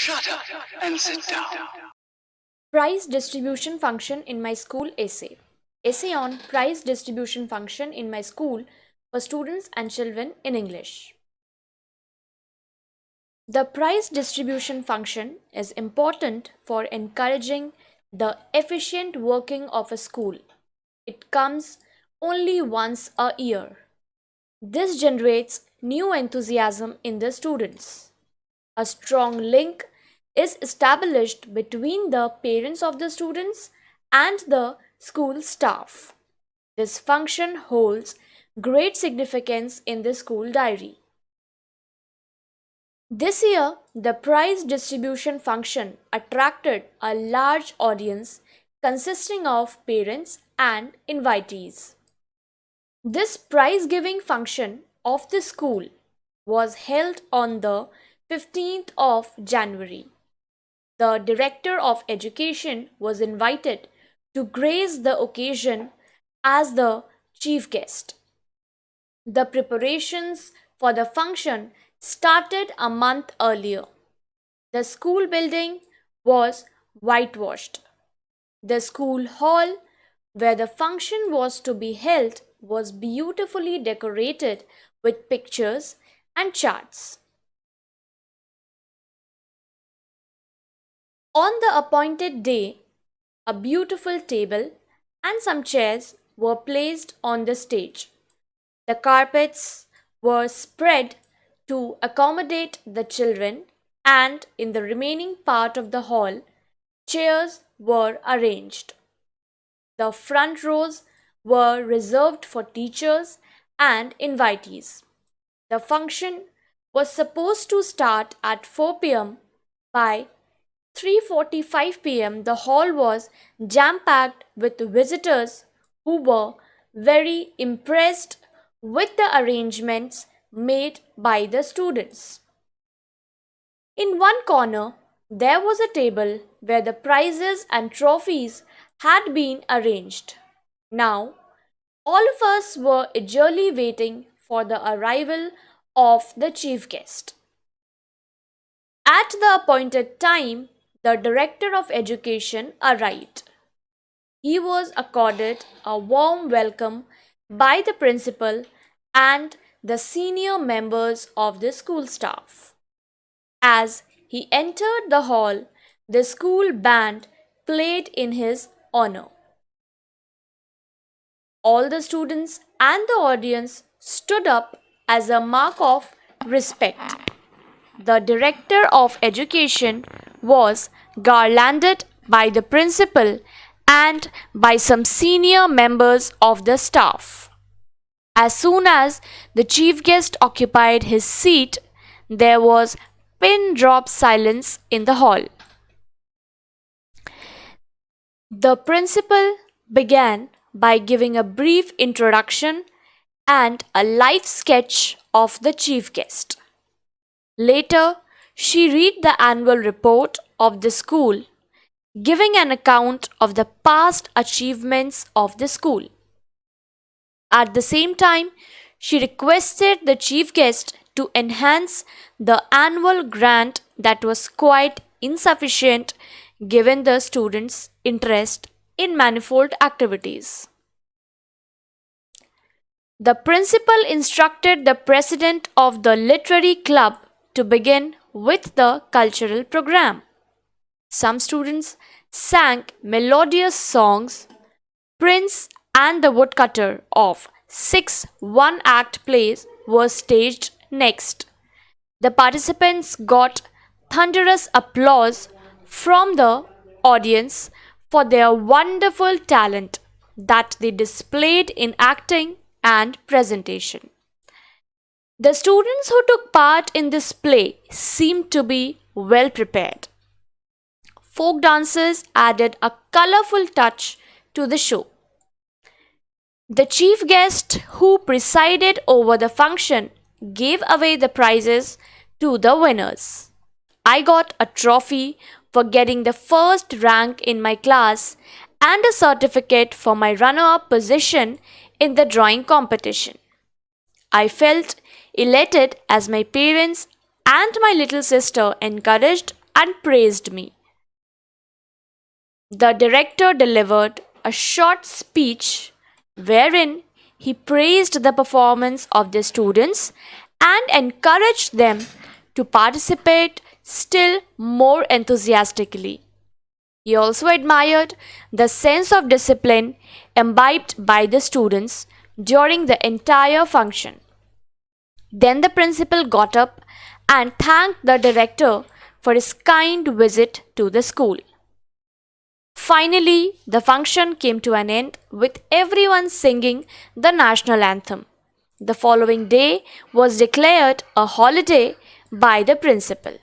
Shut up and sit down. Prize distribution function in my school essay. Essay on prize distribution function in my school for students and children in English. The prize distribution function is important for encouraging the efficient working of a school. It comes only once a year. This generates new enthusiasm in the students. A strong link is established between the parents of the students and the school staff. This function holds great significance in the school diary. This year, the prize distribution function attracted a large audience consisting of parents and invitees. This prize giving function of the school was held on the 15th of January. The Director of Education was invited to grace the occasion as the chief guest. The preparations for the function started a month earlier. The school building was whitewashed. The school hall where the function was to be held was beautifully decorated with pictures and charts. On the appointed day, a beautiful table and some chairs were placed on the stage. The carpets were spread to accommodate the children, and in the remaining part of the hall, chairs were arranged. The front rows were reserved for teachers and invitees. The function was supposed to start at 4 pm. By 3:45 pm, the hall was jam-packed with visitors who were very impressed with the arrangements made by the students. In one corner, there was a table where the prizes and trophies had been arranged. Now, all of us were eagerly waiting for the arrival of the chief guest. At the appointed time, the Director of Education arrived. He was accorded a warm welcome by the principal and the senior members of the school staff. As he entered the hall, the school band played in his honor. All the students and the audience stood up as a mark of respect. The Director of Education was garlanded by the principal and by some senior members of the staff. As soon as the chief guest occupied his seat, there was pin drop silence in the hall. The principal began by giving a brief introduction and a life sketch of the chief guest. Later, she read the annual report of the school, giving an account of the past achievements of the school. At the same time, she requested the chief guest to enhance the annual grant that was quite insufficient given the students' interest in manifold activities. The principal instructed the president of the literary club to begin with the cultural program. Some students sang melodious songs. Prince and the Woodcutter of 6 one-act plays were staged next. The participants got thunderous applause from the audience for their wonderful talent that they displayed in acting and presentation. The students who took part in this play seemed to be well prepared. Folk dances added a colorful touch to the show. The chief guest who presided over the function gave away the prizes to the winners. I got a trophy for getting the first rank in my class and a certificate for my runner-up position in the drawing competition. I felt elated as my parents and my little sister encouraged and praised me. The director delivered a short speech wherein he praised the performance of the students and encouraged them to participate still more enthusiastically. He also admired the sense of discipline imbibed by the students during the entire function. Then the principal got up and thanked the director for his kind visit to the school. Finally, the function came to an end with everyone singing the national anthem. The following day was declared a holiday by the principal.